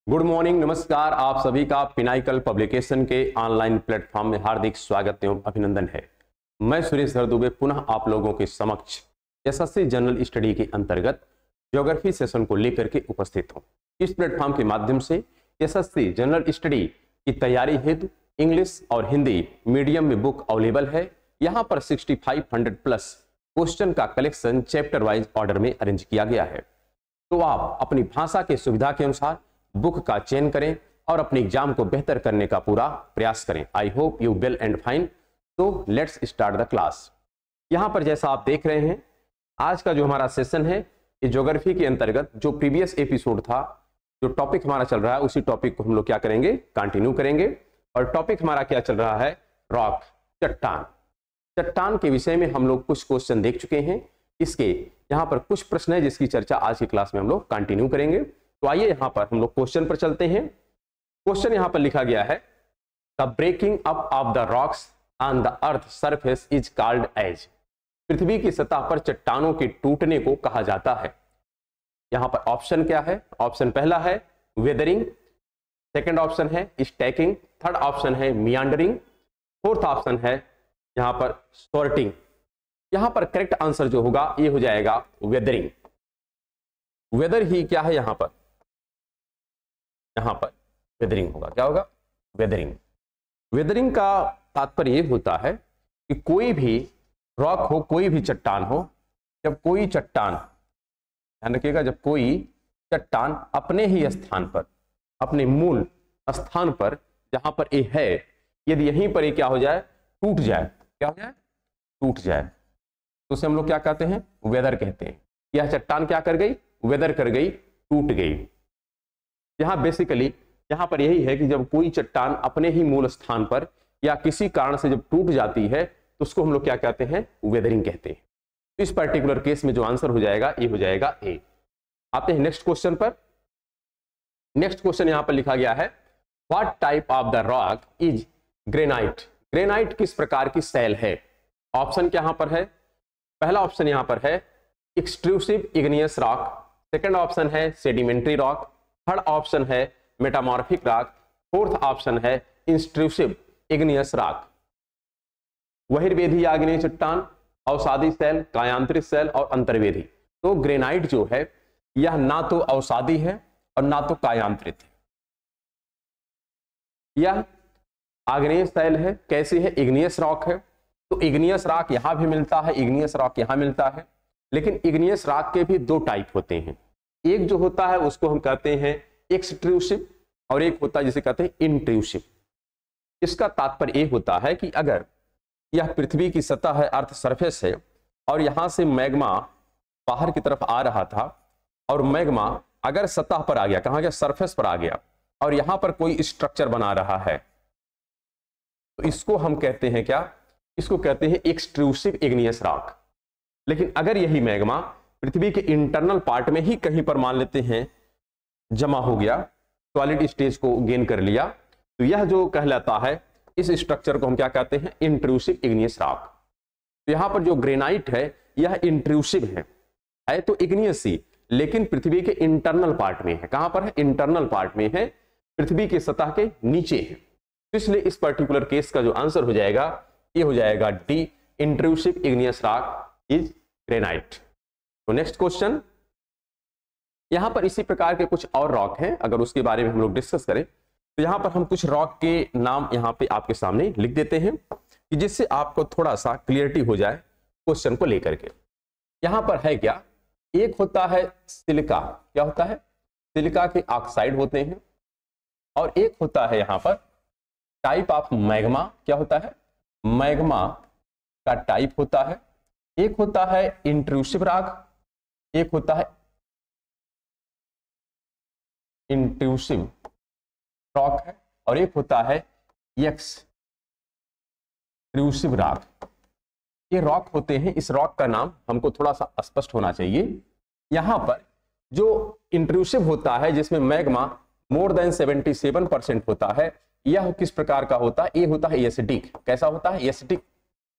Good morning, नमस्कार। आप सभी का पिनाइकल पब्लिकेशन के ऑनलाइन प्लेटफॉर्म में हार्दिक स्वागत एवं अभिनंदन है। मैं सुरेश दुबे पुनः आप लोगों के समक्ष एसएससी जनरल स्टडी के अंतर्गत ज्योग्राफी सेशन को लेकर के उपस्थित हूं। इस प्लेटफॉर्म के माध्यम से एसएससी जनरल स्टडी की तैयारी हेतु इंग्लिश और हिंदी मीडियम में बुक अवेलेबल है। यहाँ पर 6500 प्लस क्वेश्चन का कलेक्शन चैप्टर वाइज ऑर्डर में अरेंज किया गया है। तो आप अपनी भाषा के सुविधा के अनुसार बुक का चयन करें और अपने एग्जाम को बेहतर करने का पूरा प्रयास करें। I hope you well and fine. तो लेट्स स्टार्ट द क्लास। यहाँ पर जैसा आप देख रहे हैं, आज का जो हमारा सेशन है ये ज्योग्राफी के अंतर्गत जो प्रीवियस एपिसोड था, जो टॉपिक हमारा चल रहा है उसी टॉपिक को हम लोग क्या करेंगे, कंटिन्यू करेंगे। और टॉपिक हमारा क्या चल रहा है, रॉक, चट्टान। चट्टान के विषय में हम लोग कुछ क्वेश्चन देख चुके हैं। इसके यहाँ पर कुछ प्रश्न है जिसकी चर्चा आज की क्लास में हम लोग कंटिन्यू करेंगे। तो आइए यहाँ पर हम लोग क्वेश्चन पर चलते हैं। क्वेश्चन यहाँ पर लिखा गया है, the breaking up of the rocks on the earth surface is called as. पृथ्वी की सतह पर चट्टानों के टूटने को कहा जाता है। यहाँ पर ऑप्शन क्या है, ऑप्शन पहला है वेदरिंग, सेकंड ऑप्शन है स्टैकिंग, थर्ड ऑप्शन है मियांडरिंग, फोर्थ ऑप्शन है यहाँ पर सॉर्टिंग। यहाँ पर करेक्ट आंसर जो होगा ये हो जाएगा वेदरिंग। वेदर ही क्या है, यहाँ पर वेदरिंग होगा। क्या होगा, वेदरिंग। वेदरिंग का तात्पर्य ये होता है कि कोई भी रॉक हो, कोई भी चट्टान हो, जब कोई चट्टान, ध्यान रखिएगा, जब कोई चट्टान अपने ही स्थान पर, अपने मूल स्थान पर जहां पर ये है, यदि यहीं पर ये क्या हो जाए, टूट जाए, क्या हो जाए, टूट जाए, तो उसे हम लोग क्या कहते हैं, वेदर कहते हैं। यह चट्टान क्या कर गई, वेदर कर गई, टूट गई। यहां बेसिकली यहां पर यही है कि जब कोई चट्टान अपने ही मूल स्थान पर या किसी कारण से जब टूट जाती है तो उसको हम लोग क्या कहते हैं, वेदरिंग कहते हैं। तो इस पर्टिकुलर केस में जो आंसर हो जाएगा ये हो जाएगा ए। आते हैं नेक्स्ट क्वेश्चन पर। नेक्स्ट क्वेश्चन यहां पर लिखा गया है, what type of the rock is granite. Granite किस प्रकार की सैल है। ऑप्शन क्या यहां पर है, पहला ऑप्शन यहां पर है extrusive igneous rock, second option है सेडिमेंट्री रॉक, थर्ड ऑप्शन है मेटामॉर्फिक रॉक, फोर्थ ऑप्शन है इंस्ट्रूसिव इग्नियस रॉक। बहिर्वेधी आग्नेय चट्टान, अवसादी सेल, कायांतरित सेल और अंतर्वेधी। तो ग्रेनाइट जो है यह ना तो अवसादी है और ना तो कायांतरित है, यह आग्नेय सेल है। कैसी है, इग्नियस रॉक है। तो इग्नियस रॉक यहां भी मिलता है, इग्नियस रॉक यहां मिलता है, लेकिन इग्नियस रॉक के भी दो टाइप होते हैं। एक जो होता है उसको हम कहते हैं एक्सट्रूसिव और एक होता है जिसे कहते हैं इंट्रूसिव। इसका तात्पर्य यह होता है कि अगर यह पृथ्वी की सतह है, अर्थ सरफेस है, और यहां से मैग्मा बाहर की तरफ आ रहा था और मैग्मा अगर सतह पर आ गया, कहां गया, सरफेस पर आ गया, और यहां पर कोई स्ट्रक्चर बना रहा है, तो इसको हम कहते हैं क्या, इसको कहते हैं एक्सट्रूसिव इग्नियस रॉक। लेकिन अगर यही मैग्मा पृथ्वी के इंटरनल पार्ट में ही कहीं पर मान लेते हैं जमा हो गया, सॉलिड स्टेज को गेन कर लिया, तो यह जो कहलाता है, इस स्ट्रक्चर को हम क्या कहते हैं, इंट्रूसिव इग्नियस रॉक। तो यहां पर जो ग्रेनाइट है यह इंट्रूसिव है तो इग्नियस ही, लेकिन पृथ्वी के इंटरनल पार्ट में है। कहां पर है, इंटरनल पार्ट में है, पृथ्वी की सतह के नीचे है। तो इसलिए इस पर्टिकुलर केस का जो आंसर हो जाएगा ये हो जाएगा D, intrusive igneous rock is granite. तो नेक्स्ट क्वेश्चन, यहां पर इसी प्रकार के कुछ और रॉक हैं, अगर उसके बारे में हम लोग डिस्कस करें तो यहां पर हम कुछ रॉक के नाम यहां पे आपके सामने लिख देते हैं कि जिससे आपको थोड़ा सा क्लियरिटी हो जाए क्वेश्चन को लेकर के। यहां पर है क्या, एक होता है सिलिका, क्या होता है, सिलिका के ऑक्साइड होते हैं, और एक होता है यहां पर टाइप ऑफ मैग्मा, क्या होता है, मैग्मा का टाइप होता है। एक होता है इंट्रूसिव रॉक, एक होता है इंट्रूसिव रॉक है, और एक होता है एक्सट्रूसिव रॉक। ये रॉक होते हैं। इस रॉक का नाम हमको थोड़ा सा स्पष्ट होना चाहिए। यहां पर जो इंट्रूसिव होता है, जिसमें मैग्मा मोर देन 77% होता है, यह किस प्रकार का होता है, ये होता है एसिडिक। कैसा होता है, एसिडिक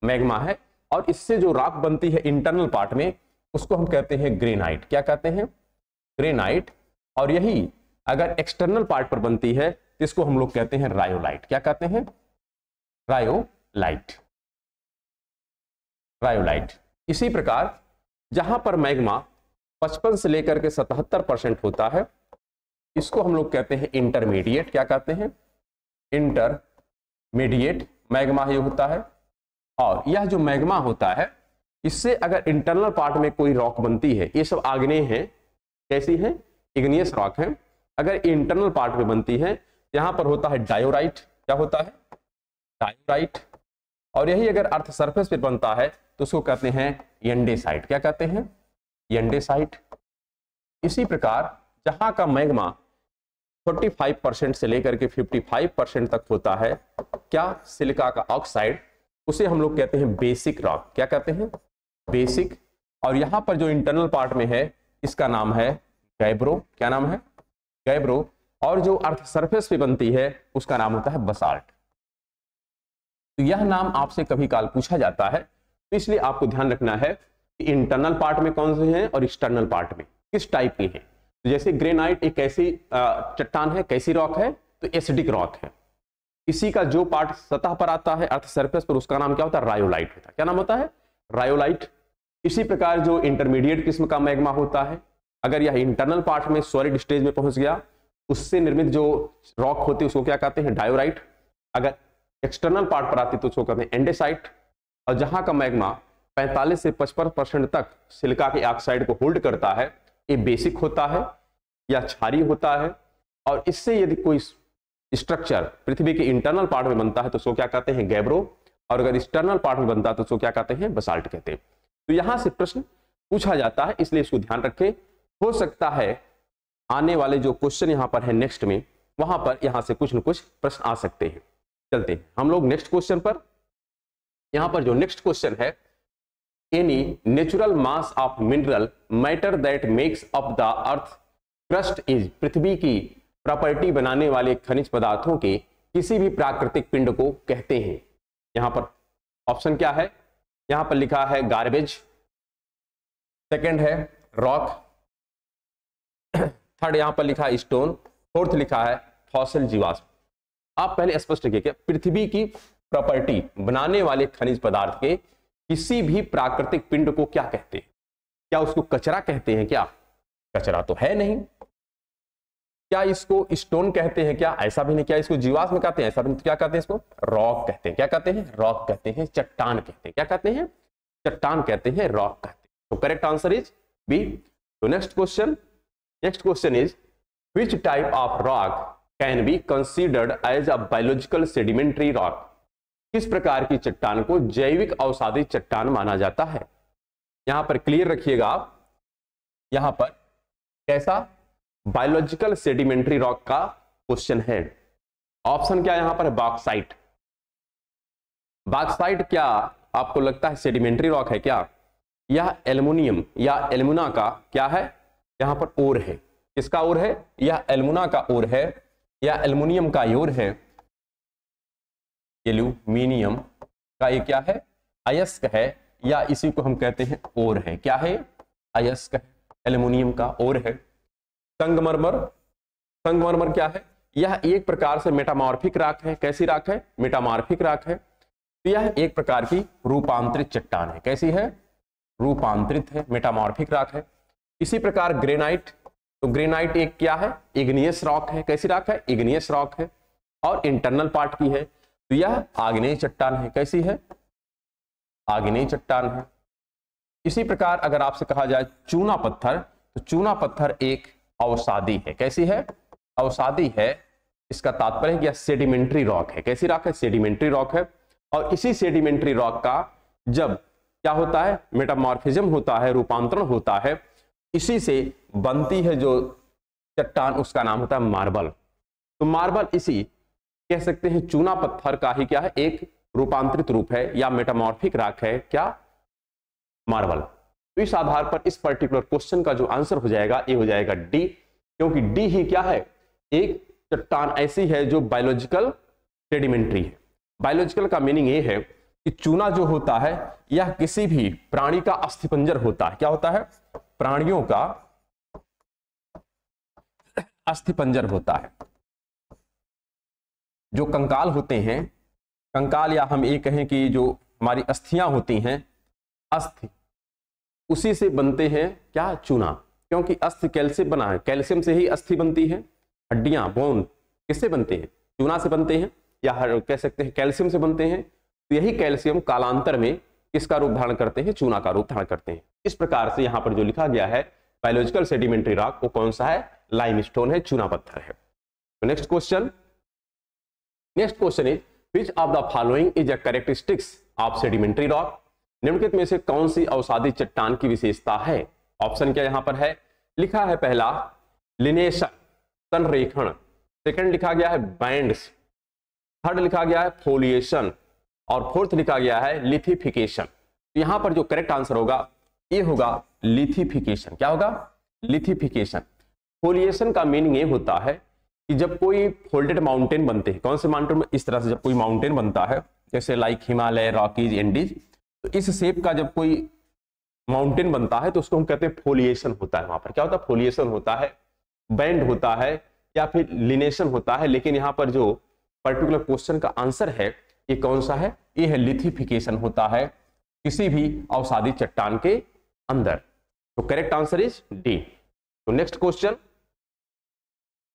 मैग्मा है, और इससे जो रॉक बनती है इंटरनल पार्ट में उसको हम कहते हैं ग्रेनाइट। क्या कहते हैं, ग्रेनाइट। और यही अगर एक्सटर्नल पार्ट पर बनती है तो इसको हम लोग कहते हैं रायोलाइट। क्या कहते हैं? रायोलाइट। रायोलाइट। इसी प्रकार जहां पर मैग्मा 55 से लेकर के 77% होता है, इसको हम लोग कहते हैं इंटरमीडिएट। क्या कहते हैं? इंटरमीडिएट मैग्मा ये होता है। और यह जो मैग्मा होता है, इससे अगर इंटरनल पार्ट में कोई रॉक बनती है, ये सब आग्नेय है, कैसी है? इग्नियस रॉक है। अगर इंटरनल पार्ट में बनती है, यहां पर होता है डायोराइट। क्या होता है? डायोराइट। और यही अगर अर्थ सरफेस पर बनता है तो उसको कहते हैं एंडेसाइट। क्या कहते हैं? एंडेसाइट। इसी प्रकार जहां का मैग्मा 45% से लेकर के 55% तक होता है, क्या? सिलिका का ऑक्साइड, उसे हम लोग कहते हैं बेसिक रॉक। क्या कहते हैं? बेसिक। और यहां पर जो इंटरनल पार्ट में है, इसका नाम है गैब्रो। क्या नाम है? गैब्रो। और जो अर्थ सरफेस पे बनती है, उसका नाम होता है बसाल्ट। तो यह नाम आपसे कभी काल पूछा जाता है, तो इसलिए आपको ध्यान रखना है कि इंटरनल पार्ट में कौन से हैं और एक्सटर्नल पार्ट में किस टाइप की है। तो जैसे ग्रेनाइट एक ऐसी चट्टान है, कैसी रॉक है? तो एसिडिक रॉक है। इसी का जो पार्ट सतह पर आता है, अर्थ सरफेस पर, उसका नाम क्या होता है? रायोलाइट होता है। क्या नाम होता है? रायोलाइट। इसी प्रकार जो इंटरमीडिएट किस्म का मैग्मा होता है, अगर यह इंटरनल पार्ट में सॉलिड स्टेज में पहुंच गया, उससे निर्मित जो रॉक होती है उसको क्या कहते हैं? डायोराइट। अगर एक्सटर्नल पार्ट पर आती तो उसको कहते हैं एंडेसाइट। और जहां का मैग्मा 45 से 55% तक सिलिका के ऑक्साइड को होल्ड करता है, ये बेसिक होता है या क्षारीय होता है। और इससे यदि कोई स्ट्रक्चर पृथ्वी के इंटरनल पार्ट में बनता है तो उसको क्या कहते हैं? गैब्रो। और अगर एक्सटर्नल पार्ट में बनता है तो उसको क्या कहते हैं? बसाल्ट कहते हैं। तो यहां से प्रश्न पूछा जाता है, इसलिए इसको ध्यान रखें। हो सकता है आने वाले जो क्वेश्चन यहां पर है नेक्स्ट में, वहां पर यहां से कुछ न कुछ प्रश्न आ सकते हैं। चलते हैं हम लोग नेक्स्ट क्वेश्चन पर। यहां पर जो नेक्स्ट क्वेश्चन है, any natural mass of mineral matter that makes up the earth crust is, पृथ्वी की प्रॉपर्टी बनाने वाले खनिज पदार्थों के किसी भी प्राकृतिक पिंड को कहते हैं। यहां पर ऑप्शन क्या है? यहां पर लिखा है गार्बेज, सेकंड है रॉक, थर्ड यहां पर लिखा है स्टोन, फोर्थ लिखा है फॉसिल जीवाश्म। आप पहले स्पष्ट रखिए कि पृथ्वी की प्रॉपर्टी बनाने वाले खनिज पदार्थ के किसी भी प्राकृतिक पिंड को क्या कहते हैं? क्या उसको कचरा कहते हैं? क्या कचरा तो है नहीं। क्या इसको स्टोन कहते हैं? क्या ऐसा भी नहीं। क्या इसको जीवाश्म कहते हैं? ऐसा भी नहीं। तो क्या कहते हैं इसको? रॉक कहते हैं। क्या कहते हैं? रॉक कहते हैं, चट्टान कहते हैं। क्या कहते हैं? चट्टान कहते हैं, रॉक कहते हैं। तो करेक्ट आंसर इज बी। तो next question is which type of rock can be considered as a biological sedimentary rock? किस प्रकार की चट्टान को जैविक अवसादी चट्टान माना जाता है? यहां पर क्लियर रखिएगा आप, यहां पर कैसा बायोलॉजिकल सेडिमेंट्री रॉक का क्वेश्चन है। ऑप्शन क्या यहां पर? बॉक्साइट। बॉक्साइट क्या आपको लगता है सेडिमेंट्री रॉक है क्या? यह एल्युमिनियम या एल्युमिना का क्या है? यहां पर ओर है। किसका ओर है? यह एल्युमिना का ओर है या एल्युमिनियम का ओर है। एल्यूमिनियम का ये क्या है? अयस्क है, या इसी को हम कहते हैं ओर है। क्या है? अयस्क है, एल्युमिनियम का ओर है। संगमरमर, संगमरमर क्या है? यह एक प्रकार से मेटामॉर्फिक राख है। कैसी राख है? मेटामॉर्फिक राख है। तो यह एक प्रकार की रूपांतरित चट्टान है। कैसी है? रूपांतरित है, मेटामॉर्फिक राख है। इसी प्रकार ग्रेनाइट, तो ग्रेनाइट एक क्या है? इग्नियस रॉक है। कैसी रॉक है? इग्नियस रॉक है और इंटरनल पार्ट की है। तो यह आग्नेय चट्टान है। कैसी है? आग्नेय चट्टान है। इसी प्रकार अगर आपसे कहा जाए चूना पत्थर, तो चूना पत्थर एक अवसादी है। कैसी है? अवसादी है। इसका तात्पर्य है कि यह सेडिमेंट्री रॉक है। कैसी रॉक है? सेडिमेंट्री रॉक है। और इसी सेडिमेंट्री रॉक का जब क्या होता है? मेटामॉर्फिज्म होता है, रूपांतरण होता है, इसी से बनती है जो चट्टान, उसका नाम होता है मार्बल। तो मार्बल इसी कह सकते हैं चूना पत्थर का ही क्या है? एक रूपांतरित रूप है या मेटामॉर्फिक रॉक है। क्या? मार्बल। तो इस आधार पर इस पर्टिकुलर क्वेश्चन का जो आंसर हो जाएगा, ये हो जाएगा डी, क्योंकि डी ही क्या है? एक चट्टान ऐसी है जो बायोलॉजिकल सेडिमेंट्री है। बायोलॉजिकल का मीनिंग ये है कि चूना जो होता है यह किसी भी प्राणी का अस्थिपंजर होता है। क्या होता है? प्राणियों का अस्थिपंजर होता है। जो कंकाल होते हैं, कंकाल या हम ये कहें कि जो हमारी अस्थियां होती हैं, अस्थि, उसी से बनते हैं क्या? चूना। क्योंकि अस्थि कैल्शियम बना है, कैल्शियम से ही अस्थि बनती है। हड्डियां, बोन किससे बनते हैं? चूना से बनते हैं, या कह सकते हैं कैल्शियम से बनते हैं। तो यही कैल्शियम कालांतर में किसका रूप धारण करते हैं? चूना का रूप धारण करते हैं। इस प्रकार से यहां पर जो लिखा गया है बायोलॉजिकल सेडिमेंट्री रॉक, वो कौन सा है? लाइमस्टोन है, चूना पत्थर है। तो next question is which of the following is a characteristics of sedimentary rock? निम्नलिखित में से कौन सी अवसादी चट्टान की विशेषता है? ऑप्शन क्या यहां पर है? लिखा है पहला लिनेशन, संरेखण। सेकंड लिखा गया है बैंड्स। थर्ड लिखा गया है फोलिएशन। और फोर्थ लिखा गया है लिथिफिकेशन। तो यहां पर जो करेक्ट आंसर होगा ये होगा लिथिफिकेशन। क्या होगा? लिथिफिकेशन। फोलिएशन का मीनिंग ये होता है कि जब कोई फोल्डेड माउंटेन बनते हैं, कौन से माउंटेन में? इस तरह से जब कोई माउंटेन बनता है, जैसे लाइक हिमालय, रॉकीज, एंडीज, तो इस शेप का जब कोई माउंटेन बनता है तो उसको हम कहते हैं फोलिएशन होता है। वहां पर क्या होता है? फोलिएशन होता है, बैंड होता है, या फिर लिनेशन होता है। लेकिन यहाँ पर जो पर्टिकुलर क्वेश्चन का आंसर है ये कौन सा है? ये है लिथिफिकेशन होता है किसी भी अवसादी चट्टान के अंदर। तो करेक्ट आंसर इज डी। तो next question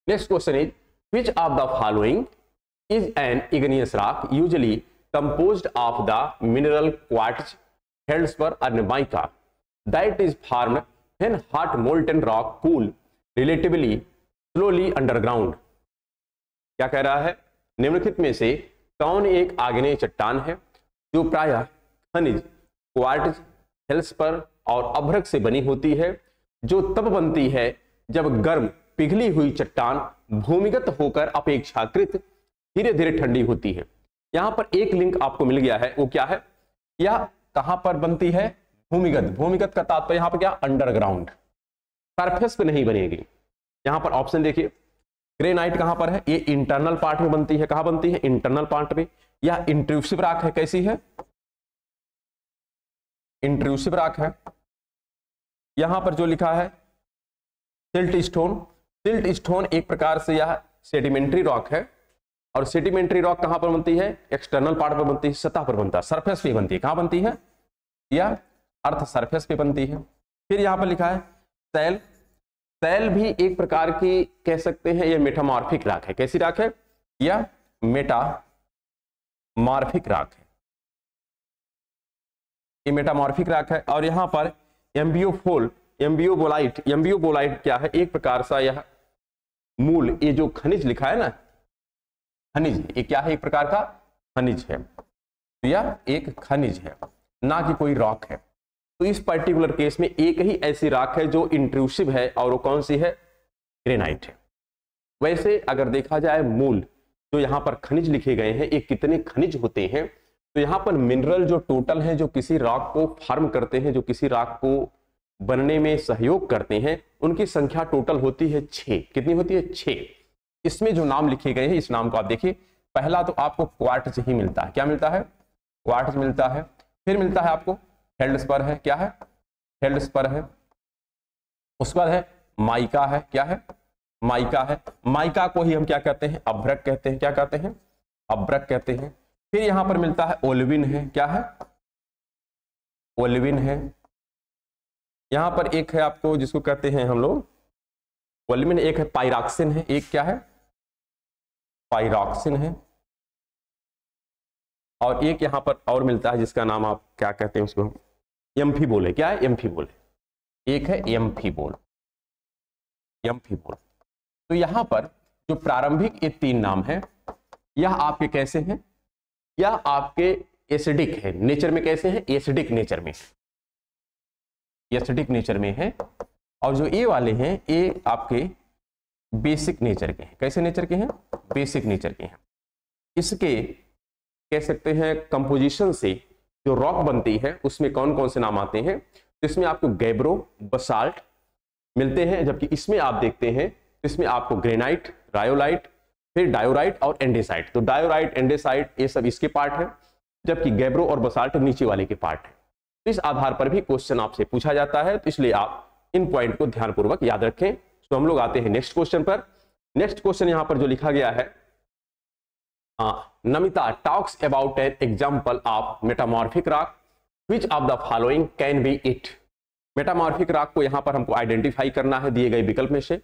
is which of the following is an igneous rock usually composed of the mineral quartz, feldspar and mica that is formed when hot molten rock cool relatively slowly underground? क्या कह रहा है? निम्नलिखित में से कौन एक आग्नेय चट्टान है जो प्रायः खनिज, क्वार्ट्ज, फेल्सपर और अभ्रक से बनी होती है, जो तब बनती है जब गर्म पिघली हुई चट्टान भूमिगत होकर अपेक्षाकृत धीरे धीरे ठंडी होती है? यहां पर एक लिंक आपको मिल गया है, वो क्या है? यह कहां पर बनती है? भूमिगत। भूमिगत का तात्पर्य यहां पर क्या? अंडरग्राउंड, सरफेस पे नहीं बनेगी। यहां पर ऑप्शन देखिए, ग्रेनाइट कहां पर है? ये इंटरनल पार्ट में बनती है। कहां बनती है? इंटरनल पार्ट में। यह इंट्रूसिव रॉक है। कैसी है? इंट्रूसिव रॉक है। यहां पर जो लिखा है सिल्ट स्टोन, सिल्ट स्टोन एक प्रकार से यह सेडिमेंट्री रॉक है। और सेडिमेंट्री रॉक कहां पर बनती है? एक्सटर्नल पार्ट पर बनती है, सतह पर बनता है, सरफेस पे बनती है। कहां बनती है? या अर्थ सरफेस पे बनती है। फिर यहां पर लिखा है सैल। सैल भी एक प्रकार की कह सकते हैं ये मेटामॉर्फिक रॉक है। कैसी रॉक है? या मेटामॉर्फिक रॉक है, ये मेटामॉर्फिक रॉक है। और यहां पर एम्बियोबोलाइट क्या है? एक प्रकार सा यह मूल, ये जो खनिज लिखा है ना, खनिज, ये क्या है? एक प्रकार का खनिज है। तो यह एक खनिज है, ना कि कोई रॉक है। तो इस पर्टिकुलर केस में एक ही ऐसी रॉक है जो इंट्रूसिव है, और वो कौन सी है? ग्रेनाइट है। वैसे अगर देखा जाए मूल, जो यहाँ पर खनिज लिखे गए हैं, ये कितने खनिज होते हैं? तो यहाँ पर मिनरल जो टोटल है, जो किसी रॉक को फॉर्म करते हैं, जो किसी रॉक को बनने में सहयोग करते हैं, उनकी संख्या टोटल होती है 6। कितनी होती है? 6। इसमें जो नाम लिखे गए हैं, इस नाम को आप देखिए। पहला तो आपको क्वार्ट्ज ही मिलता है। क्या मिलता है? क्वार्ट्ज मिलता है। फिर मिलता है आपको फेल्डस्पर है। क्या है? फेल्डस्पर है। उसके बाद है माइका है। क्या है? माइका है। माइका को ही हम क्या कहते हैं? अभ्रक कहते हैं। क्या कहते हैं? अभ्रक कहते हैं। फिर यहां पर मिलता है ओल्विन है। क्या है? ओल्विन है। यहां पर एक है आपको जिसको कहते हैं हम लोग ओल्विन, एक है पाइरॉक्सिन है। एक क्या है? पाइरॉक्सिन है। और एक यहां पर और मिलता है जिसका नाम आप क्या कहते हैं उसको? एम्फीबोल है। क्या है? एम्फीबोल है। एक है एम्फीबोल। एम्फीबोल। तो यहां पर जो प्रारंभिक ये 3 नाम है, यह आपके कैसे हैं? यह आपके एसिडिक है नेचर में। कैसे हैं? एसिडिक नेचर में, एसिडिक नेचर में है। और जो ये वाले हैं ये आपके बेसिक नेचर के हैं। कैसे नेचर के हैं? बेसिक नेचर के हैं। इसके कह सकते हैं कंपोजिशन से जो रॉक बनती है उसमें कौन कौन से नाम आते हैं? तो इसमें आपको गैब्रो, बसाल्ट मिलते हैं, जबकि इसमें आप देखते हैं तो इसमें आपको ग्रेनाइट, रायोलाइट, फिर डायोराइट और एंडेसाइट। तो डायोराइट, एंडेसाइट ये सब इसके पार्ट है, जबकि गैब्रो और बसाल्ट नीचे वाले के पार्ट है। तो इस आधार पर भी क्वेश्चन आपसे पूछा जाता है, तो इसलिए आप इन पॉइंट को ध्यानपूर्वक याद रखें। तो हम लोग आते हैं नेक्स्ट क्वेश्चन पर। नेक्स्ट क्वेश्चन यहां पर जो लिखा गया है, Namita talks about an example of metamorphic rock, which of the following can be it. Metamorphic rock को यहां पर हमको आइडेंटिफाई करना है दिए गए विकल्प में से।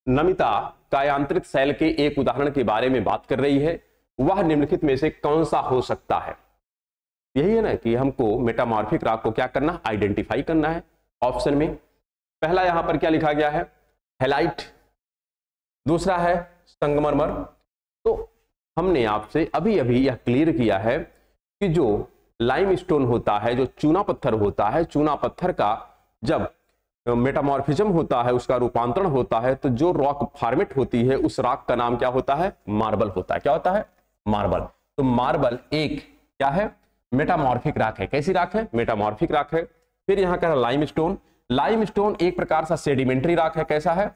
नमिता कायांतरित सेल के एक उदाहरण के बारे में बात कर रही है, वह निम्नलिखित में से कौन सा हो सकता है। यही है ना कि हमको मेटामॉर्फिक रॉक को क्या करना, आइडेंटिफाई करना है। ऑप्शन में पहला यहां पर क्या लिखा गया है, हैलाइट, दूसरा है संगमरमर। तो हमने आपसे अभी अभी यह क्लियर किया है कि जो लाइमस्टोन होता है, जो चूना पत्थर होता है, चूना पत्थर का जब मेटामॉर्फिज्म होता है, उसका रूपांतरण होता है, तो जो रॉक फॉर्मेट होती है उस रॉक का नाम क्या होता है, मार्बल होता है। क्या होता है, मार्बल। तो मार्बल एक क्या है, मेटामॉर्फिक रॉक है। कैसी रॉक है, मेटामॉर्फिक रॉक है। फिर यहां का लाइमस्टोन, लाइमस्टोन एक प्रकार सा सेडिमेंट्री रॉक है। कैसा है,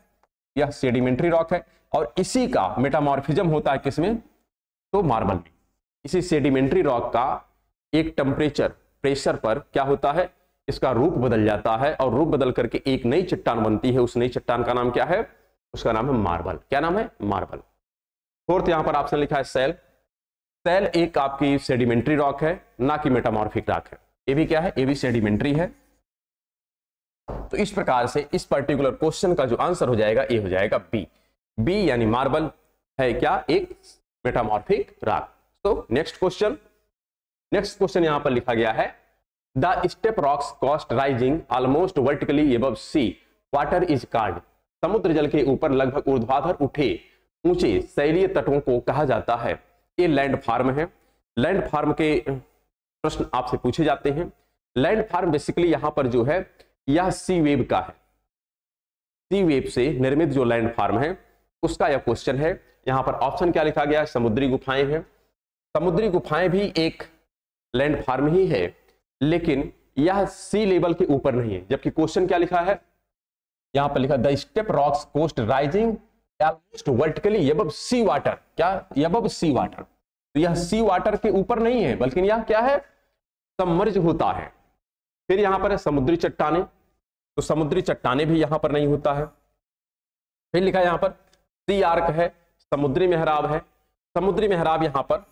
यह सेडिमेंट्री रॉक है और इसी का मेटामॉर्फिज्म होता है किसमें, तो मार्बल में। इसी सेडिमेंट्री रॉक का एक टेम्परेचर प्रेशर पर क्या होता है, इसका रूप बदल जाता है और रूप बदल करके एक नई चट्टान बनती है। उस नई चट्टान का नाम क्या है, उसका नाम है मार्बल। क्या नाम है, मार्बल। फोर्थ यहां पर ऑप्शन लिखा है सेल। सेल एक आपकी सेडिमेंट्री रॉक है, ना कि मेटामॉर्फिक रॉक है। ये भी क्या है, ये भी सेडिमेंट्री है। तो इस प्रकार से इस पर्टिकुलर क्वेश्चन का जो आंसर हो जाएगा, ये हो जाएगा बी। बी यानी मार्बल है क्या, एक मेटामॉर्फिक रॉक। तो नेक्स्ट क्वेश्चन यहां पर लिखा गया है, the step rocks coast rising almost vertically above sea water is called. समुद्र जल के ऊपर लगभग ऊर्ध्वाधर उठे ऊंचे शैलीय तटों को कहा जाता है। ये लैंडफॉर्म है। लैंडफॉर्म के प्रश्न आपसे पूछे जाते हैं। लैंडफॉर्म बेसिकली यहां पर जो है यह सी वेब का है। सी वेब से निर्मित जो लैंडफॉर्म है उसका यह क्वेश्चन है। यहां पर ऑप्शन क्या लिखा गया है, समुद्री गुफाएं हैं। समुद्री गुफाएं भी एक लैंडफॉर्म ही है, लेकिन यह सी लेवल के ऊपर नहीं है। जबकि क्वेश्चन क्या लिखा है, यहां पर लिखा the step rocks coast rising almost vertically above sea water. क्या, अबव सी वाटर। तो यह सी वाटर के ऊपर नहीं है, बल्कि यह क्या है, सबमर्ज होता है। फिर यहां पर है समुद्री चट्टाने, तो समुद्री चट्टाने भी यहां पर नहीं होता है। फिर लिखा है यहां पर सी आर्क है, समुद्री मेहराब है, समुद्री मेहराब यहां पर।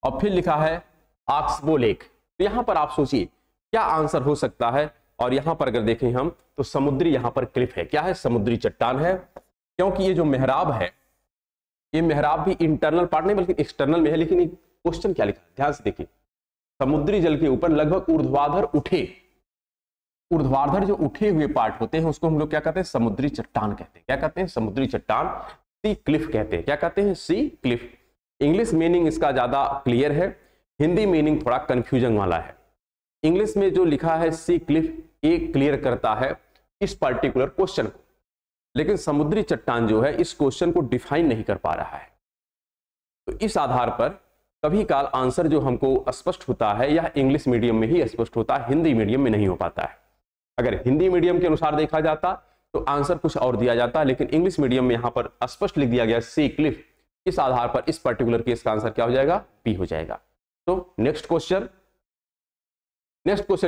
और फिर लिखा है ऑक्सबो लेक। तो यहां पर आप सोचिए क्या आंसर हो सकता है। और यहां पर अगर देखें हम तो समुद्री यहां पर क्लिफ है। क्या है, समुद्री चट्टान है। क्योंकि ये जो मेहराब है, ये मेहराब भी इंटरनल पार्ट नहीं बल्कि एक्सटर्नल में है। लेकिन क्वेश्चन क्या लिखा है, ध्यान से देखिए, समुद्री जल के ऊपर लगभग ऊर्ध्वाधर उठे। ऊर्ध्वाधर जो उठे हुए पार्ट होते हैं उसको हम लोग क्या कहते हैं, समुद्री चट्टान कहते हैं। क्या कहते हैं, समुद्री चट्टान, सी क्लिफ कहते हैं। क्या कहते हैं, सी क्लिफ। इंग्लिश मीनिंग इसका ज्यादा क्लियर है, हिंदी मीनिंग थोड़ा कंफ्यूजन वाला है। इंग्लिश में जो लिखा है सी क्लिफ, ये क्लियर करता है इस पर्टिकुलर क्वेश्चन को, लेकिन समुद्री चट्टान जो है इस क्वेश्चन को डिफाइन नहीं कर पा रहा है। तो इस आधार पर कभी काल आंसर जो हमको स्पष्ट होता है यह इंग्लिश मीडियम में ही स्पष्ट होता है, हिंदी मीडियम में नहीं हो पाता है। अगर हिंदी मीडियम के अनुसार देखा जाता तो आंसर कुछ और दिया जाता, लेकिन इंग्लिश मीडियम में यहां पर स्पष्ट लिख दिया गया सी क्लिफ। इस आधार पर इस पर्टिकुलर केस का आंसर क्या हो जाएगा, बी हो जाएगा। तो नेक्स्ट क्वेश्चन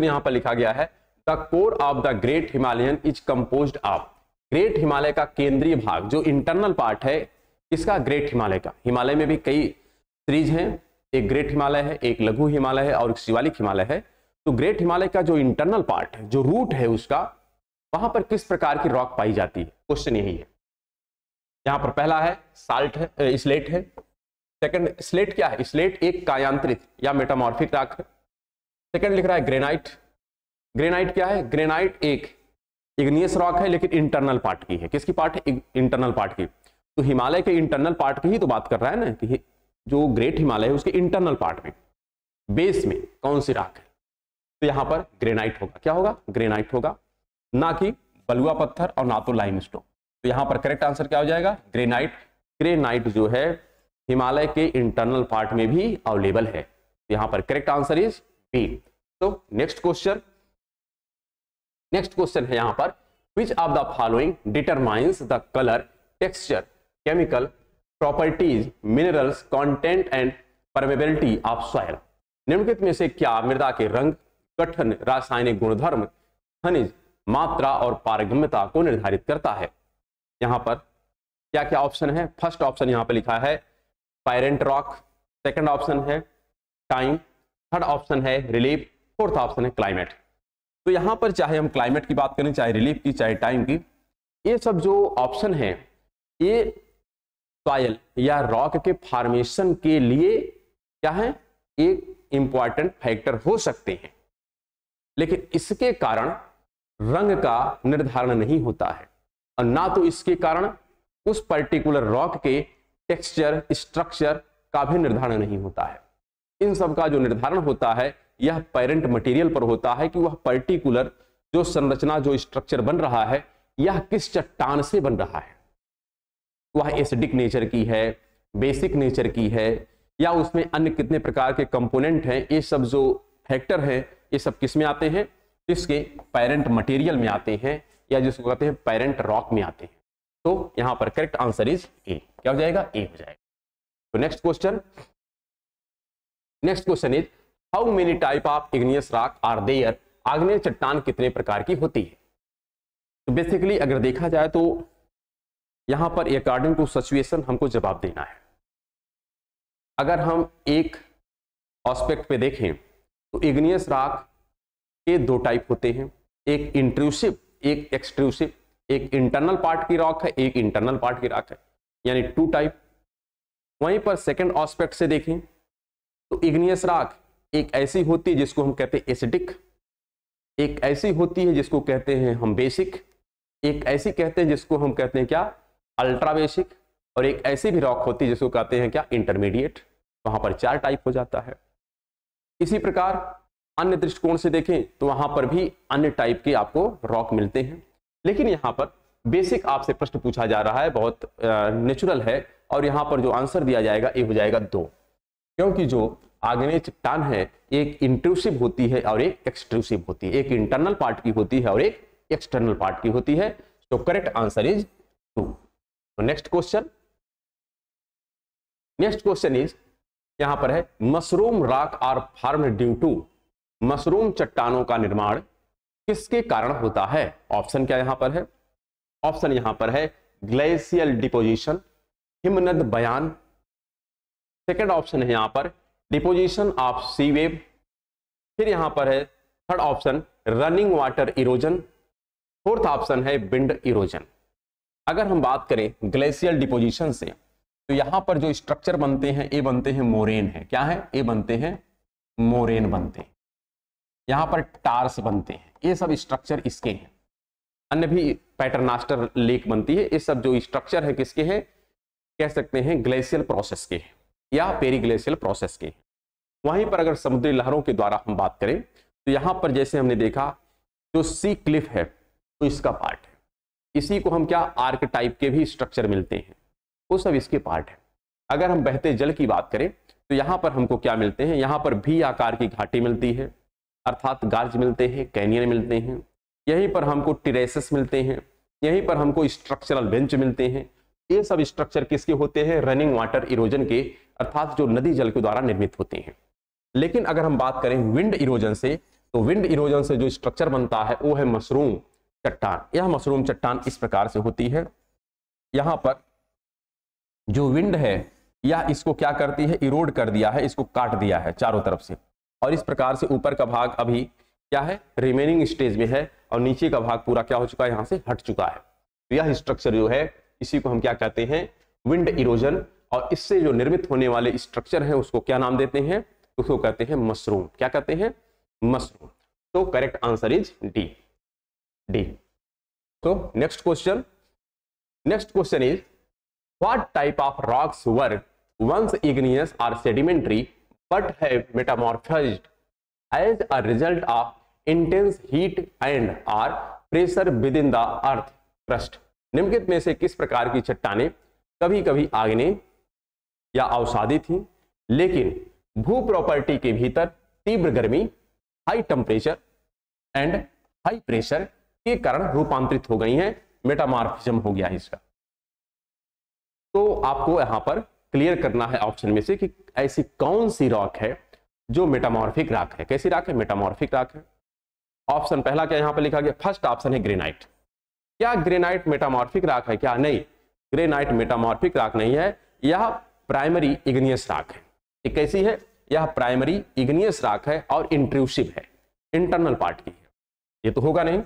यहां पर लिखा गया है, the core of the great Himalayan is composed of. Great Himalaya का केंद्रीय भाग जो इंटरनल पार्ट है इसका, ग्रेट हिमालय का, हिमालय में भी कई सीरीज हैं, एक ग्रेट हिमालय है, एक लघु हिमालय है और एक शिवालिक हिमालय है। तो ग्रेट हिमालय का जो इंटरनल पार्ट है, जो रूट है उसका, वहां पर किस प्रकार की रॉक पाई जाती है, क्वेश्चन यही है। यहां पर पहला है साल्ट है, स्लेट है। सेकंड, स्लेट क्या है, स्लेट एक कायांतरित या मेटामॉर्फिक रॉक है। सेकंड लिख रहा है ग्रेनाइट। ग्रेनाइट क्या है, ग्रेनाइट एक इग्नियस रॉक है लेकिन इंटरनल पार्ट की है। किसकी पार्ट है, इंटरनल पार्ट की। तो हिमालय के इंटरनल पार्ट की ही तो बात कर रहा है ना, कि जो ग्रेट हिमालय है उसके इंटरनल पार्ट में बेस में कौन सी रॉक है। तो यहां पर ग्रेनाइट होगा। क्या होगा, ग्रेनाइट होगा, ना कि बलुआ पत्थर और ना तो लाइमस्टोन। तो यहां पर करेक्ट आंसर क्या हो जाएगा, ग्रेनाइट। ग्रेनाइट जो है हिमालय के इंटरनल पार्ट में भी अवेलेबल है। तो यहां पर करेक्ट आंसर इज बी। तो नेक्स्ट क्वेश्चन है यहां पर, which of the following determines the colour, texture, chemical properties, minerals content and permeability of soil. निम्नलिखित में से क्या मृदा के रंग, गठन, रासायनिक गुणधर्म, खनिज, मात्रा और पारगम्यता को निर्धारित करता है। यहां पर क्या क्या ऑप्शन है? फर्स्ट ऑप्शन यहाँ पे लिखा है पायरेंट रॉक, सेकंड ऑप्शन है टाइम, थर्ड ऑप्शन है रिलीफ, फोर्थ ऑप्शन है क्लाइमेट। तो यहाँ पर चाहे हम क्लाइमेट की बात करें, चाहे रिलीफ की, चाहे टाइम की, ये सब जो ऑप्शन है ये सॉइल या रॉक के फॉर्मेशन के लिए क्या है, एक इंपॉर्टेंट फैक्टर हो सकते हैं, लेकिन इसके कारण रंग का निर्धारण नहीं होता है और ना तो इसके कारण उस पर्टिकुलर रॉक के टेक्सचर, स्ट्रक्चर का भी निर्धारण नहीं होता है। इन सब का जो निर्धारण होता है यह पेरेंट मटेरियल पर होता है कि वह पर्टिकुलर जो संरचना, जो स्ट्रक्चर बन रहा है, यह किस चट्टान से बन रहा है। वह एसिडिक नेचर की है, बेसिक नेचर की है, या उसमें अन्य कितने प्रकार के कंपोनेंट हैं। ये सब जो फैक्टर हैं ये सब किस में आते हैं? इसके पेरेंट मटेरियल में आते हैं, या जिसको कहते हैं पेरेंट रॉक में आते हैं। तो यहां पर करेक्ट आंसर इज ए। क्या हो जाएगा? ए हो जाएगा। तो next question is how many type of igneous rock are there? आग्नेय चट्टान कितने प्रकार की होती है? तो बेसिकली अगर देखा जाए तो यहां पर अकॉर्डिंग टू सिचुएशन हमको जवाब देना है। अगर हम एक एस्पेक्ट पे देखें तो इग्नियस रॉक के दो टाइप होते हैं, एक इंट्रूसिव, एक एक्सट्रूसिव। एक इंटरनल पार्ट की रॉक है, एक इंटरनल पार्ट की रॉक है, यानी टू टाइप। वहीं पर सेकंड एस्पेक्ट से देखें तो इग्नियस रॉक एक ऐसी होती है जिसको हम कहते हैं एसिडिक, एक ऐसी होती है जिसको कहते हैं हम बेसिक, एक ऐसी कहते हैं जिसको हम कहते हैं क्या, अल्ट्रा बेसिक, और एक ऐसी भी रॉक होती है जिसको कहते हैं क्या, इंटरमीडिएट। वहां पर चार टाइप हो जाता है। इसी प्रकार अन्य दृष्टिकोण से देखें तो वहां पर भी अन्य टाइप के आपको रॉक मिलते हैं, लेकिन यहां पर बेसिक आपसे प्रश्न पूछा जा रहा है, बहुत नेचुरल है, और यहां पर जो आंसर दिया जाएगा ये हो जाएगा दो, क्योंकि जो आग्नेय चट्टान है एक इंट्रूसिव होती है और एक एक्सट्रूसिव होती है, एक इंटरनल पार्ट की होती है और एक एक्सटर्नल पार्ट की होती है। तो करेक्ट आंसर इज 2। तो नेक्स्ट क्वेश्चन इज यहां पर है mushroom rock are formed due to? Mushroom चट्टानों का निर्माण किसके कारण होता है? ऑप्शन क्या यहां पर है? ऑप्शन यहां पर है ग्लेशियल डिपोजिशन, हिमनद बयान। सेकंड ऑप्शन है यहां पर डिपोजिशन ऑफ सी वेव। फिर यहां पर है third option running water erosion. Fourth option है विंड इरोजन। अगर हम बात करें ग्लेशियल डिपोजिशन से तो यहां पर जो स्ट्रक्चर बनते हैं ये बनते हैं मोरेन है। क्या है? ये बनते हैं मोरेन बनते हैं। यहां पर टार्स बनते हैं, ये सब स्ट्रक्चर इसके हैं। अन्य भी पैटर्नास्टर लेक बनती है, ये सब जो स्ट्रक्चर है किसके हैं? कह सकते हैं ग्लेशियल प्रोसेस के हैं या पेरीग्लेशियल प्रोसेस के हैं। वहीं पर अगर समुद्री लहरों के द्वारा हम बात करें तो यहां पर जैसे हमने देखा जो सी क्लिफ है तो इसका पार्ट है, इसी को हम क्या आर्क टाइप के भी स्ट्रक्चर मिलते हैं, वो सब इसके पार्ट है। अगर हम बहते जल की बात करें तो यहां पर हमको क्या मिलते हैं? यहां पर भी आकार की घाटी मिलती है, अर्थात गार्ज मिलते हैं, कैनियन मिलते हैं। यहीं पर हमको टेरेसेस मिलते हैं, यहीं पर हमको स्ट्रक्चरल बेंच मिलते हैं। ये सब स्ट्रक्चर किसके होते हैं? रनिंग वाटर इरोजन के, अर्थात जो नदी जल के द्वारा निर्मित होते हैं। लेकिन अगर हम बात करें विंड इरोजन से तो विंड इरोजन से जो स्ट्रक्चर बनता है वो है मशरूम चट्टान। यह मशरूम चट्टान इस प्रकार से होती है। यहां पर जो विंड है यह इसको क्या करती है? इरोड कर दिया है, इसको काट दिया है चारों तरफ से, और इस प्रकार से ऊपर का भाग अभी क्या है? रिमेनिंग स्टेज में है, और नीचे का भाग पूरा क्या हो चुका है? यहां से हट चुका है। तो यह स्ट्रक्चर जो है इसी को हम क्या कहते हैं? Wind erosion. और इससे जो निर्मित होने वाले स्ट्रक्चर है उसको क्या नाम देते हैं? उसको कहते हैं मशरूम। क्या कहते हैं? मशरूम। तो करेक्ट आंसर इज डी। तो next question is what type of rocks were once igneous और sedimentary but have metamorphosed as a result of intense heat and or pressure within the earth crust? निम्नलिखित में से किस प्रकार की चट्टानें कभी कभी आग्नेय या अवसादी थी, लेकिन भू प्रॉपर्टी के भीतर तीव्र गर्मी, high temperature and high pressure के कारण रूपांतरित हो गई हैं, मेटामॉर्फिज्म हो गया है इसका। तो आपको यहां पर क्लियर करना है ऑप्शन में से कि ऐसी कौन सी रॉक है जो मेटामॉर्फिक रॉक है। कैसी रॉक है? मेटामॉर्फिक रॉक है। ऑप्शन पहला क्या यहां पर लिखा गया? फर्स्ट ऑप्शन है ग्रेनाइट। क्या ग्रेनाइट मेटामॉर्फिक रॉक है? क्या नहीं, ग्रेनाइट मेटामॉर्फिक रॉक नहीं है, यह प्राइमरी इग्नियस रॉक है। ये कैसी है? यह प्राइमरी इग्नियस रॉक है और इंट्रूसिव है, इंटरनल पार्ट की है, ये तो होगा नहीं।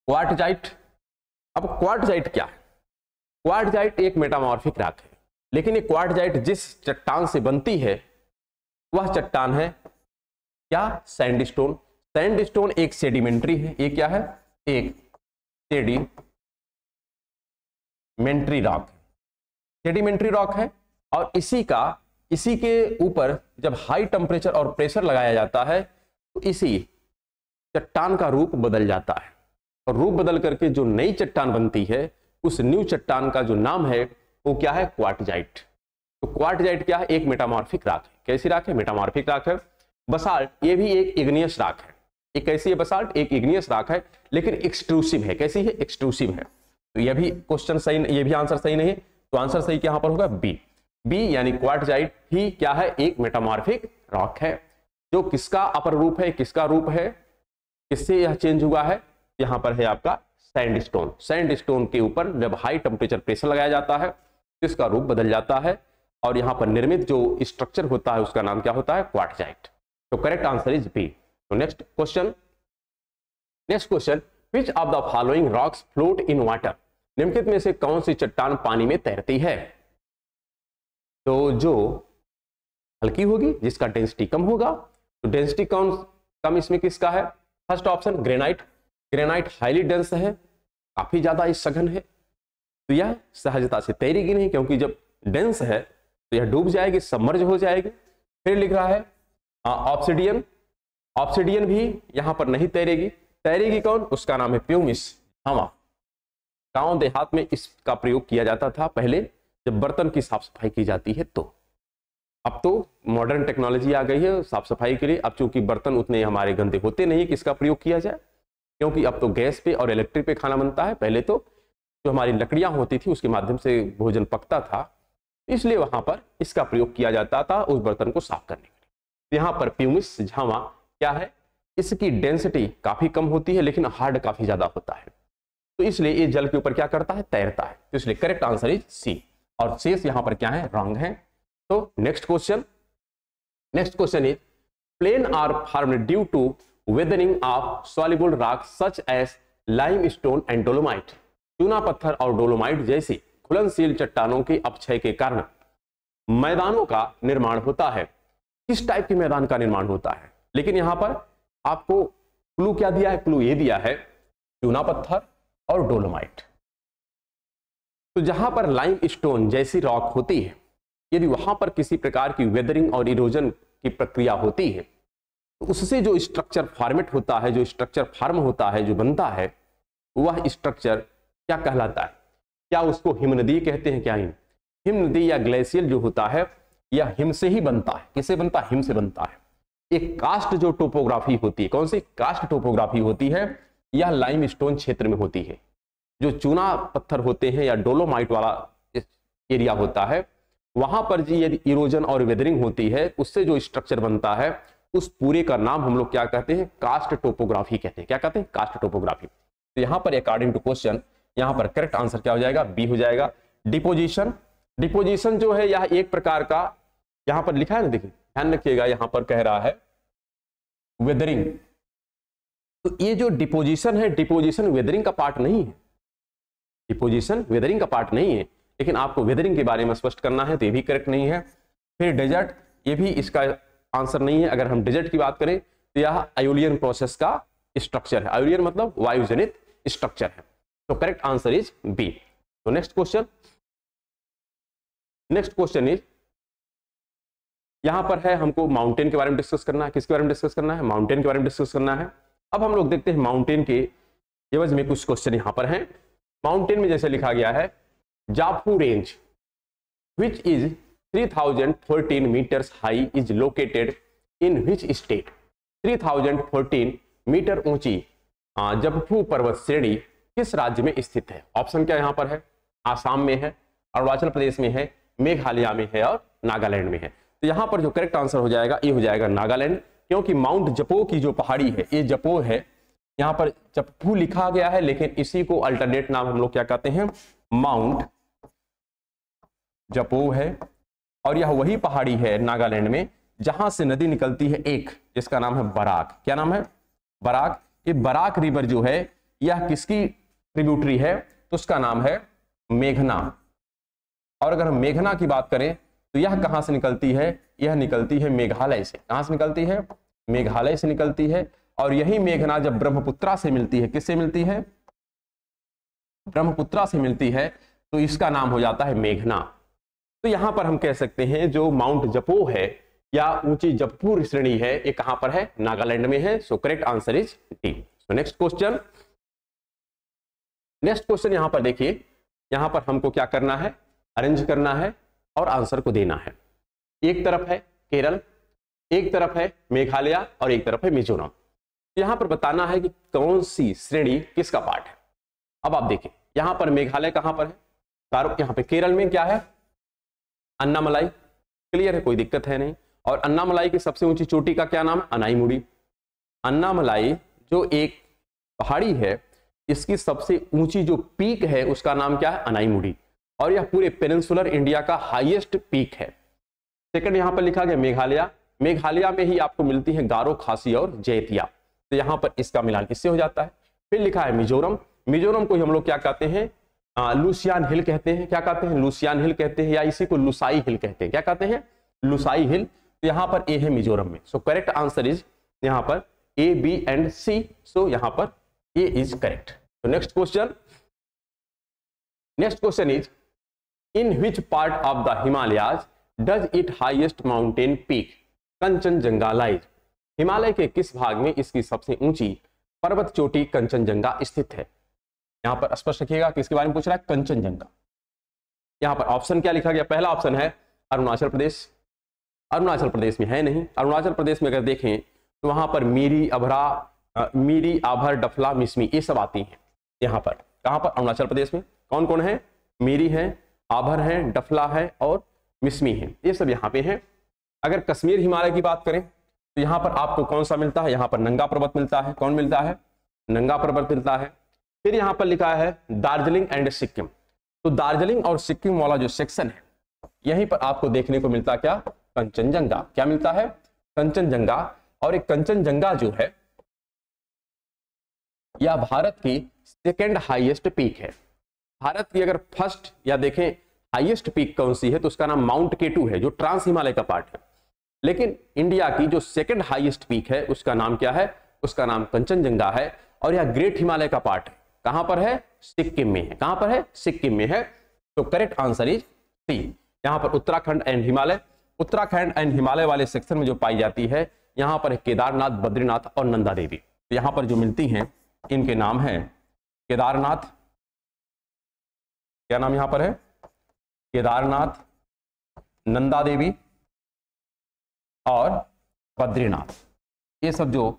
क्वार्टजाइट, अब क्वार्टजाइट क्या है? क्वार्टजाइट एक मेटामॉर्फिक रॉक है, लेकिन ये क्वार्टजाइट जिस चट्टान से बनती है वह चट्टान है क्या? सैंडस्टोन। सैंडस्टोन एक सेडिमेंट्री है, ये क्या है? एक सेडिमेंट्री रॉक, सेडिमेंट्री रॉक है। और इसी के ऊपर जब हाई टेम्परेचर और प्रेशर लगाया जाता है तो इसी चट्टान का रूप बदल जाता है, और रूप बदल करके जो नई चट्टान बनती है उस न्यू चट्टान का जो नाम है वो क्या है? क्वार्टजाइट। तो क्वार्टजाइट क्या है? एक मेटामॉर्फिक रॉक है। कैसी रॉक है? मेटामॉर्फिक रॉक है। बसाल्ट, ये भी एक इग्नियस रॉक है। ये कैसी है? बसाल्ट एक इग्नियस रॉक है, लेकिन एक्सट्रूसिव है। कैसी है? एक्सट्रूसिव है। तो ये भी क्वेश्चन सही, ये भी आंसर सही नहीं, तो आंसर सही यहाँ पर होगा बी। बी यानी क्वार्टजाइट ही क्या है? एक मेटामॉर्फिक रॉक है। जो किसका अपर रूप है, किसका रूप है, किससे यह चेंज हुआ है? यहाँ पर है आपका सैंडस्टोन। सैंडस्टोन के ऊपर जब हाई टेम्परेचर प्रेशर लगाया जाता है तो इसका रूप बदल जाता है, और यहाँ पर निर्मित जो स्ट्रक्चर होता है उसका नाम क्या होता है? क्वार्टजाइट। तो करेक्ट आंसर इज बी। तो next question, which of the following rocks float in water? निम्नलिखित में से कौन सी चट्टान पानी में तैरती है? तो जो हल्की होगी, जिसका डेंसिटी कम होगा, तो डेंसिटी कम इसमें किसका है? First option granite. Granite highly dense है, काफी ज्यादा सघन है, तो यह सहजता से तैरेगी नहीं, क्योंकि जब डेंस है तो यह डूब जाएगी, सबमर्ज हो जाएगी। फिर लिख रहा है ऑब्सिडियन। ऑब्सिडियन भी यहां पर नहीं तैरेगी। तैरेगी कौन? उसका नाम है प्यूमिस झामा। गांव देहात में इसका प्रयोग किया जाता था पहले, जब बर्तन की साफ सफाई की जाती है तो। अब तो मॉडर्न टेक्नोलॉजी आ गई है साफ सफाई के लिए। अब चूंकि बर्तन उतने हमारे गंदे होते नहीं कि इसका प्रयोग किया जाए, क्योंकि अब तो गैस पे और इलेक्ट्रिक पे खाना बनता है। पहले तो जो हमारी लकड़ियां होती थी उसके माध्यम से भोजन पकता था, इसलिए वहां पर इसका प्रयोग किया जाता था उस बर्तन को साफ करने के लिए। तो यहाँ पर प्यूमिस झामा क्या है? इसकी डेंसिटी काफी कम होती है, लेकिन हार्ड काफी ज्यादा होता है, तो इसलिए ये जल के ऊपर क्या करता है? तैरता है। तो इसलिए करेक्ट आंसर इज सी, और शेष यहाँ पर क्या है? रॉन्ग है। तो next question is plain are formed due to weathering of soluble rock such as limestone and dolomite. चूना पत्थर और डोलोमाइट जैसी घुलनशील चट्टानों के अपक्षय के कारण मैदानों का निर्माण होता है। किस टाइप के मैदान का निर्माण होता है? लेकिन यहां पर आपको क्लू क्या दिया है? क्लू ये दिया है चूना पत्थर और डोलोमाइट। तो जहां पर लाइमस्टोन जैसी रॉक होती है, यदि वहां पर किसी प्रकार की वेदरिंग और इरोजन की प्रक्रिया होती है तो उससे जो स्ट्रक्चर फॉर्मेट होता है, जो स्ट्रक्चर फॉर्म होता है, जो बनता है, वह स्ट्रक्चर क्या कहलाता है? क्या उसको हिमनदी कहते हैं? क्या हिमनदी या ग्लेशियल जो होता है यह हिम से ही बनता है। किससे बनता है? हिम से बनता है। एक कास्ट जो टोपोग्राफी होती है, कौन सी कास्ट टोपोग्राफी होती है? यह लाइमस्टोन क्षेत्र में होती है। जो चूना पत्थर होते हैं या डोलोमाइट वाला एरिया होता है, वहां पर यदि इरोजन और वेदरिंग होती है, उससे जो स्ट्रक्चर बनता है उस पूरे का नाम हम लोग क्या कहते हैं? कास्ट टोपोग्राफी कहते हैं। क्या कहते हैं? Karst topography. तो यहां पर अकॉर्डिंग टू क्वेश्चन यहां पर करेक्ट आंसर क्या हो जाएगा? बी हो जाएगा। डिपोजिशन, डिपोजिशन जो है यह एक प्रकार का, यहां पर लिखा है ना, देखिए ध्यान रखिएगा, यहां पर कह रहा है वेदरिंग। तो ये जो डिपोजिशन है, डिपोजिशन वेदरिंग का पार्ट नहीं है। डिपोजिशन वेदरिंग का पार्ट नहीं है, लेकिन आपको वेदरिंग के बारे में स्पष्ट करना है, तो ये भी करेक्ट नहीं है। फिर डेजर्ट, ये भी इसका आंसर नहीं है। अगर हम डेजर्ट की बात करें तो यह आयोलियन प्रोसेस का स्ट्रक्चर है। आयोलियन मतलब वायुजनित स्ट्रक्चर है। तो करेक्ट आंसर इज बी। तो नेक्स्ट क्वेश्चन इज, यहां पर है हमको माउंटेन के बारे में डिस्कस करना है। किसके बारे में डिस्कस करना है? माउंटेन के बारे में डिस्कस करना है। अब हम लोग देखते हैं माउंटेन के एवज में कुछ क्वेश्चन यहां पर हैं। माउंटेन में जैसे लिखा गया है Japfu range which is 3014 metres high is located in which state? 3014 metre ऊंची जफू पर्वत श्रेणी किस राज्य में स्थित है? ऑप्शन क्या यहां पर है? आसाम में है, अरुणाचल प्रदेश में है, मेघालय में है और नागालैंड में है। तो यहां पर जो करेक्ट आंसर हो जाएगा ये हो जाएगा नागालैंड, क्योंकि माउंट जपो की जो पहाड़ी है ये जपो है। यहां पर जपू लिखा गया है, लेकिन इसी को अल्टरनेट नाम हम लोग क्या कहते हैं? माउंट जपो है, और यह वही पहाड़ी है नागालैंड में जहां से नदी निकलती है एक, जिसका नाम है बराक। क्या नाम है? बराक। ये बराक रिवर जो है यह किसकी ट्रिब्यूटरी है? तो उसका नाम है मेघना। और अगर हम मेघना की बात करें तो यह कहां से निकलती है? यह निकलती है मेघालय से। कहां से निकलती है? मेघालय से निकलती है। और यही मेघना जब ब्रह्मपुत्रा से मिलती है, किससे मिलती है? ब्रह्मपुत्रा से मिलती है, तो इसका नाम हो जाता है मेघना। तो यहां पर हम कह सकते हैं जो माउंट जपो है या ऊंची जपपुर श्रेणी है, ये कहां पर है? नागालैंड में है। सो correct answer is D. So next question, यहां पर देखिए, यहां पर हमको क्या करना है? अरेंज करना है और आंसर को देना है। एक तरफ है केरल, एक तरफ है मेघालय और एक तरफ है मिजोरम। यहां पर बताना है कि कौन सी श्रेणी किसका पार्ट है। अब आप देखिए, यहां पर मेघालय कहां पर है? यहां पे केरल में क्या है? अन्नामलाई। क्लियर है, कोई दिक्कत है नहीं। और अन्नामलाई की सबसे ऊंची चोटी का क्या नाम है? अनाईमुड़ी। अन्नामलाई जो एक पहाड़ी है, इसकी सबसे ऊंची जो पीक है उसका नाम क्या है? अनाईमुड़ी। और यह पूरे पेनिनसुलर इंडिया का हाईएस्ट पीक है। सेकंड यहां पर लिखा गया मेघालय। मेघालय में ही आपको मिलती है गारो, खासी और जैतिया। तो यहां पर इसका मिलान किससे हो जाता है? फिर लिखा है मिजोरम। मिजोरम को हम लोग क्या कहते हैं? लुसियान हिल कहते हैं। क्या कहते हैं? लुसियान हिल कहते हैं, या इसी को लुसाई हिल कहते हैं। क्या कहते हैं? लुसाई हिल। तो यहां पर ए है मिजोरम में। सो करेक्ट आंसर इज यहां पर ए, बी एंड सी। सो यहां पर ए इज करेक्ट। तो next question is in which part of the Himalayas does it highest mountain peak Kanchenjunga lies? Himalaya के किस भाग में इसकी सबसे ऊंची पर्वत चोटी कंचनजंगा स्थित है? यहां पर स्पष्ट रखिएगा किसके बारे में पूछ रहा है? कंचनजंगा। यहां पर ऑप्शन क्या लिखा गया? पहला ऑप्शन है अरुणाचल प्रदेश। अरुणाचल प्रदेश में है नहीं। अरुणाचल प्रदेश में अगर देखें तो वहां पर मीरी, आभर, डफला, मिसमी, ये सब आती हैं। यहां पर कहां पर? अरुणाचल प्रदेश में कौन कौन है? मीरी है, आभर है, डफला है और मिसमी है, ये सब यहाँ पे हैं। अगर कश्मीर हिमालय की बात करें तो यहाँ पर आपको कौन सा मिलता है? यहाँ पर नंगा पर्वत मिलता है। कौन मिलता है? नंगा पर्वत मिलता है। फिर यहाँ पर लिखा है दार्जिलिंग एंड सिक्किम। तो दार्जिलिंग और सिक्किम वाला जो सेक्शन है, यहीं पर आपको देखने को मिलता क्या? कंचनजंगा। क्या मिलता है? कंचनजंगा। और एक कंचनजंगा जो है यह भारत की सेकेंड हाईएस्ट पीक है। भारत की अगर फर्स्ट या देखें हाईएस्ट पीक कौन सी है तो उसका नाम माउंट केटू है, जो ट्रांस हिमालय का पार्ट है। लेकिन इंडिया की जो सेकंड हाईएस्ट पीक है उसका नाम क्या है? उसका नाम कंचनजंगा है। और यह ग्रेट हिमालय का पार्ट है। कहां पर है? सिक्किम में है। कहां पर है? सिक्किम में है। तो करेक्ट आंसर इज सी। यहां पर उत्तराखंड एंड हिमालय, उत्तराखंड एंड हिमालय वाले सेक्शन में जो पाई जाती है, यहां पर केदारनाथ, बद्रीनाथ और नंदा देवी। तो यहां पर जो मिलती हैं इनके नाम है केदारनाथ। क्या नाम यहां पर है? केदारनाथ, नंदा देवी और बद्रीनाथ। ये सब जो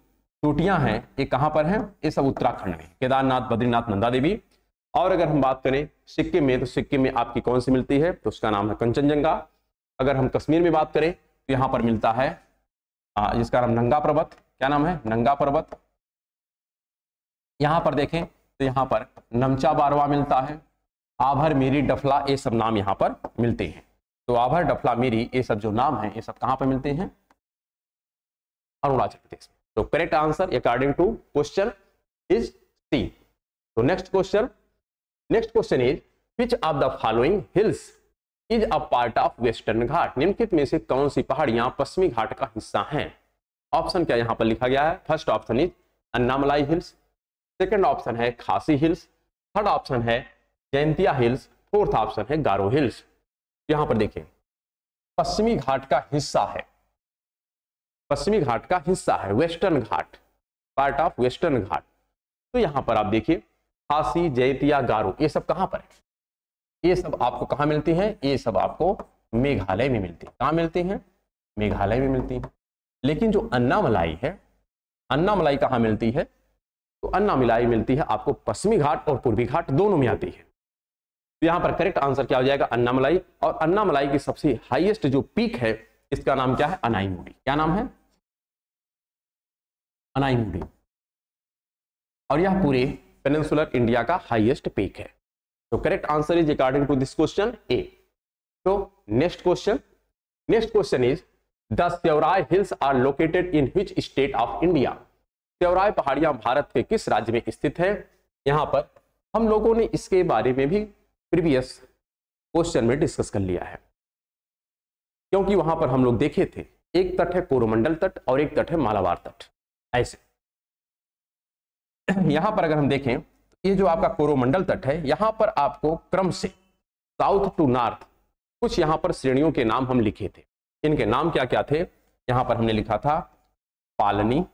चोटियां हैं ये कहां पर हैं? ये सब उत्तराखंड में, केदारनाथ, बद्रीनाथ, नंदा देवी। और अगर हम बात करें सिक्किम में, तो सिक्किम में आपकी कौन सी मिलती है? तो उसका नाम है कंचनजंगा। अगर हम कश्मीर में बात करें तो यहां पर मिलता है जिसका नाम नंगा पर्वत। क्या नाम है? नंगा पर्वत। यहां पर देखें तो यहां पर नमचा बारवा मिलता है, आभर, मीरी, डफला, ये सब नाम यहां पर मिलते हैं। तो आभर, डफला, मीरी ये सब जो नाम हैं ये सब कहां पर मिलते हैं? अरुणाचल प्रदेश में। तो correct answer according to question is C. तो next question is which of the following hills is a part of western ghat? निम्नलिखित में से कौन सी पहाड़ियां पश्चिमी घाट का हिस्सा हैं? ऑप्शन क्या यहां पर लिखा गया है? First option is Annamalai hills, second option है खासी हिल्स, थर्ड ऑप्शन है जैंतिया हिल्स, फोर्थ ऑप्शन है गारो हिल्स। यहां पर देखें पश्चिमी घाट का हिस्सा है, पश्चिमी घाट का हिस्सा है western ghat, part of western ghat. तो यहां पर आप देखिए खासी, जैंतिया, गारो ये सब कहां पर है? ये सब आपको कहां मिलती हैं? ये सब आपको मेघालय में मिलती है। कहां मिलती हैं? मेघालय में मिलती है। लेकिन जो अन्नामलाई है, अन्नामलाई कहां मिलती है? तो अन्नामलाई मिलती है आपको पश्चिमी घाट और पूर्वी घाट दोनों में आती है। तो यहां पर करेक्ट आंसर क्या हो जाएगा? अन्नामलाई। और अन्नामलाई की सबसे हाईएस्ट जो पीक है इसका नाम क्या है? अनाईमुड़ी। क्या नाम है? अनाईमुड़ी। और यह पूरे पेनिनसुलर इंडिया का हाईएस्ट पीक है। So correct answer is according to this question A. So next question is the Shevaroy hills are located in which state of India? Shevaroy पहाड़ियां भारत के किस राज्य में स्थित है? यहां पर हम लोगों ने इसके बारे में भी प्रीवियस क्वेश्चन में डिस्कस कर लिया है, क्योंकि वहां पर हम लोग देखे थे एक तट है कोरोमंडल तट और एक तट है मालाबार तट। ऐसे यहां पर अगर हम देखें तो ये जो आपका कोरोमंडल तट है, यहां पर आपको क्रम से साउथ टू नॉर्थ कुछ यहां पर श्रेणियों के नाम हम लिखे थे। इनके नाम क्या क्या थे? यहां पर हमने लिखा था पालनी,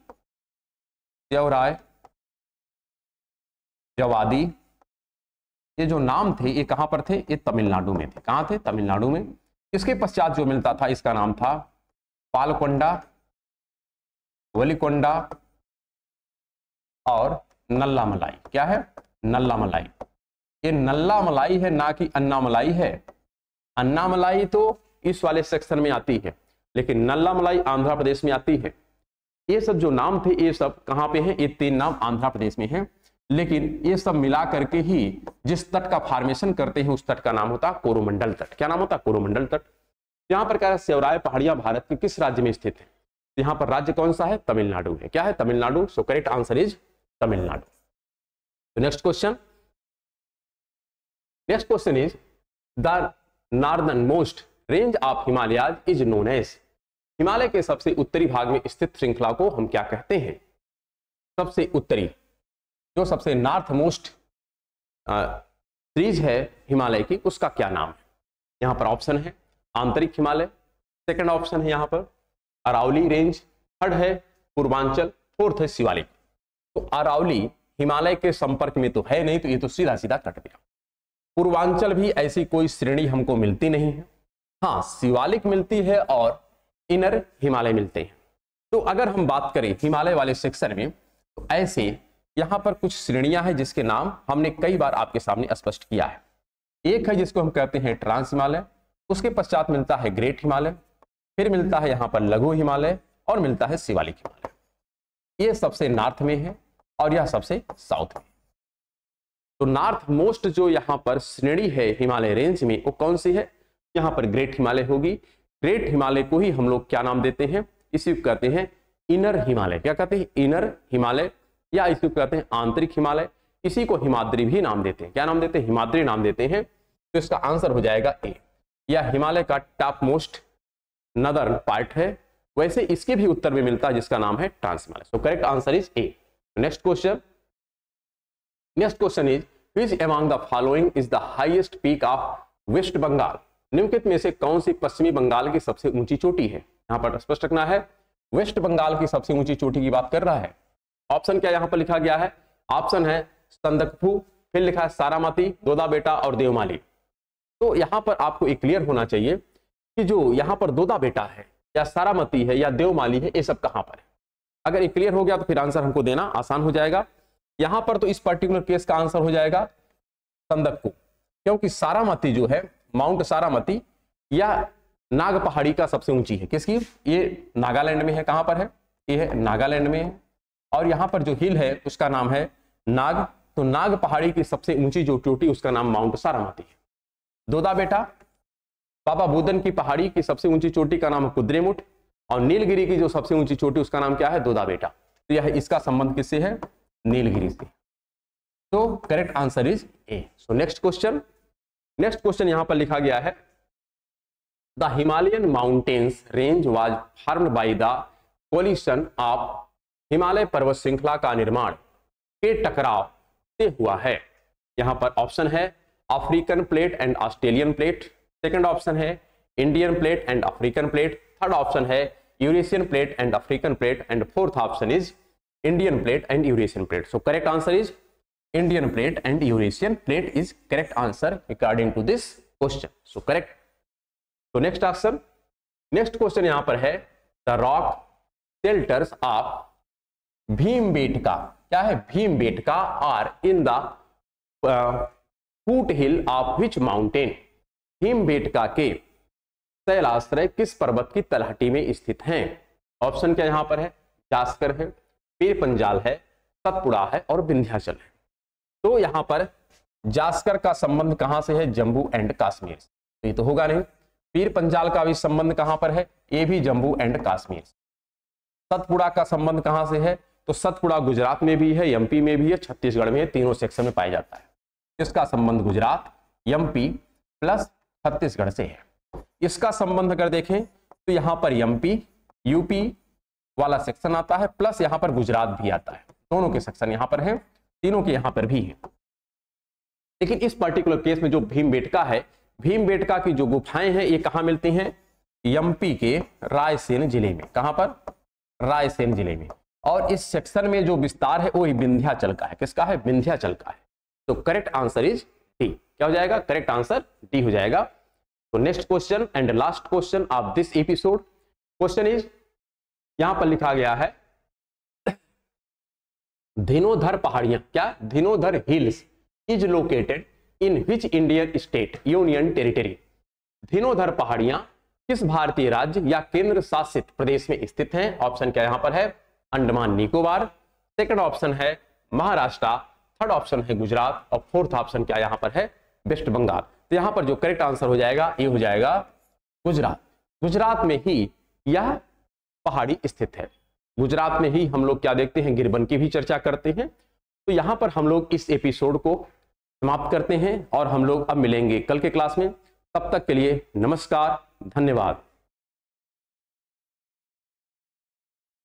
सेवराय, जवादी। ये जो नाम थे ये कहां पर थे? ये तमिलनाडु में थे। कहां थे? तमिलनाडु में। इसके पश्चात जो मिलता था इसका नाम था पालकोंडा, वलीकोंडा और नल्ला मलाई। क्या है? नल्ला मलाई। ये नल्ला मलाई है ना कि अन्ना मलाई है। अन्ना मलाई तो इस वाले सेक्शन में आती है, लेकिन नल्ला मलाई आंध्र प्रदेश में आती है। ये सब जो नाम थे ये सब कहां पे हैं? ये 3 नाम आंध्र प्रदेश में हैं, लेकिन ये सब मिला करके ही जिस तट का फॉर्मेशन करते हैं उस तट का नाम होता है कोरोमंडल तट। क्या नाम होता है? कोरोमंडल तट। यहां पर क्या है? सेवराय पहाड़ियां भारत के किस राज्य में स्थित है? यहां पर राज्य कौन सा है? तमिलनाडु है। क्या है? Tamil Nadu. So correct answer is Tamil Nadu. तो next question is the northern most range of Himalayas is known as. Himalaya के सबसे उत्तरी भाग में स्थित श्रृंखला को हम क्या कहते हैं? सबसे उत्तरी जो सबसे नॉर्थ मोस्ट सीरीज है हिमालय की, उसका क्या नाम है? यहां पर ऑप्शन है आंतरिक हिमालय, सेकंड ऑप्शन है यहां पर अरावली रेंज, थर्ड है पूर्वांचल, फोर्थ है शिवालिक। तो अरावली हिमालय के संपर्क में तो है नहीं, तो ये तो सीधा सीधा कट गया। पूर्वांचल भी ऐसी कोई श्रेणी हमको मिलती नहीं है। हाँ, शिवालिक मिलती है और इनर हिमालय मिलते हैं। तो अगर हम बात करें हिमालय वाले सेक्शन में, तो ऐसे यहां पर कुछ श्रेणियां हैं जिसके नाम हमने कई बार आपके सामने स्पष्ट किया है। एक है जिसको हम कहते हैं ट्रांस हिमालय, उसके पश्चात मिलता है ग्रेट हिमालय, फिर मिलता है यहां पर लघु हिमालय और मिलता है शिवालिक हिमालय। ये सबसे नॉर्थ में है और यह सबसे साउथ में। तो नॉर्थ मोस्ट जो यहां पर श्रेणी है हिमालय रेंज में वो कौन सी है? यहां पर ग्रेट हिमालय होगी। ग्रेट हिमालय को ही हम लोग क्या नाम देते हैं? इसी को कहते हैं इनर हिमालय। क्या कहते हैं? इनर हिमालय, या इसी को कहते हैं आंतरिक हिमालय। इसी को हिमाद्री भी नाम देते हैं। क्या नाम देते हैं? हिमाद्री नाम देते हैं। तो इसका आंसर हो जाएगा ए। यह हिमालय का टॉप मोस्ट नदर्न पार्ट है। वैसे इसके भी उत्तर में मिलता है जिसका नाम है trans Himalaya. So correct answer is A. Next question is which among the following is the highest peak of West Bengal. निम्नलिखित में से कौन सी पश्चिमी बंगाल की सबसे ऊंची चोटी है? यहां पर स्पष्ट रखना है, वेस्ट बंगाल की सबसे ऊंची चोटी की बात कर रहा है। ऑप्शन क्या यहां पर लिखा गया है? ऑप्शन है संदकफू, फिर लिखा है सारामती, दोदा बेटा और देवमाली। तो यहां पर आपको एक क्लियर होना चाहिए कि जो यहां पर दोदा बेटा है या सारामती है या देवमाली है, ये सब कहां पर है। अगर ये क्लियर हो गया तो फिर आंसर हमको देना आसान हो जाएगा। यहां पर तो इस पर्टिकुलर केस का आंसर हो जाएगा संदकफू, क्योंकि सारामती जो है, माउंट सारामती या नाग पहाड़ी का सबसे ऊंची है। किसकी? ये नागालैंड में है। कहां पर है? ये है नागालैंड में है। और यहां पर जो हिल है उसका नाम है नाग। तो नाग पहाड़ी की सबसे ऊंची जो चोटी उसका नाम माउंट सारामती है। दोदा बेटा बाबा बुदन की पहाड़ी की सबसे ऊंची चोटी का नाम है कुद्रेमुठ, और नीलगिरी की जो सबसे ऊंची चोटी उसका नाम क्या है? दोदा बेटा। तो यह इसका संबंध किससे है? नीलगिरी से। तो correct answer is A. So next question यहां पर लिखा गया है the Himalayan mountains range was formed by the collision of. Himalaya पर्वत श्रृंखला का निर्माण के टकराव से हुआ है। यहां पर ऑप्शन है African plate and Australian plate, second option है Indian plate and African plate, third option है Eurasian plate and African plate, and fourth option is Indian plate and Eurasian plate. So correct answer is Indian plate and Eurasian plate is correct answer according to this question. So correct. तो next question यहां पर है the rock shelters of Bhimbetka. क्या है? Bhimbetka are in the foot hill of which mountain. Bhimbetka के शैलाश्रय किस पर्वत की तलहटी में स्थित हैं? ऑप्शन क्या यहां पर है? जास्कर है, पीर पंजाल है, सतपुड़ा है और विंध्याचल है। तो यहां पर जास्कर का संबंध कहां से है? जम्मू एंड कश्मीर से, तो ये तो होगा नहीं। पीर पंजाल का भी संबंध कहां पर है? ये भी जम्मू एंड कश्मीर से। सतपुड़ा का संबंध कहां से है? तो सतपुड़ा गुजरात में भी है, एमपी में भी है, छत्तीसगढ़ में है, तीनों सेक्शन में पाया जाता है। इसका संबंध गुजरात, एमपी प्लस छत्तीसगढ़ से है। इसका संबंध अगर देखें तो यहां पर एमपी यूपी वाला सेक्शन आता है, प्लस यहां पर गुजरात भी आता है। दोनों के सेक्शन यहां पर हैं, तीनों के यहां पर भी है। लेकिन इस पर्टिकुलर केस में जो भीमबेटका है, भीमबेटका की जो गुफाएं हैं ये कहां मिलती हैं? एमपी के रायसेन जिले में। कहां पर? रायसेन जिले में। और इस सेक्शन में जो विस्तार है वो विंध्याचल का है। किसका है? विंध्याचल का है। तो करेक्ट आंसर इज डी। क्या हो जाएगा? करेक्ट आंसर डी हो जाएगा। तो next question and last question of this episode, question is, यहां पर लिखा गया है धिनोधर पहाड़ियां, क्या? Dhinodhar hills is located in which Indian state union territory. Dhinodhar पहाड़ियां किस भारतीय राज्य या केंद्र शासित प्रदेश में स्थित हैं? ऑप्शन क्या यहां पर है? अंडमान निकोबार, सेकंड ऑप्शन है महाराष्ट्र, थर्ड ऑप्शन है गुजरात, और फोर्थ ऑप्शन क्या यहां पर है? वेस्ट बंगाल। तो यहां पर जो करेक्ट आंसर हो जाएगा ये हो जाएगा गुजरात। गुजरात में ही यह पहाड़ी स्थित है। गुजरात में ही हम लोग क्या देखते हैं? गिरबन की भी चर्चा करते हैं। तो यहां पर हम लोग इस एपिसोड को समाप्त करते हैं और हम लोग अब मिलेंगे कल के क्लास में। तब तक के लिए नमस्कार, धन्यवाद।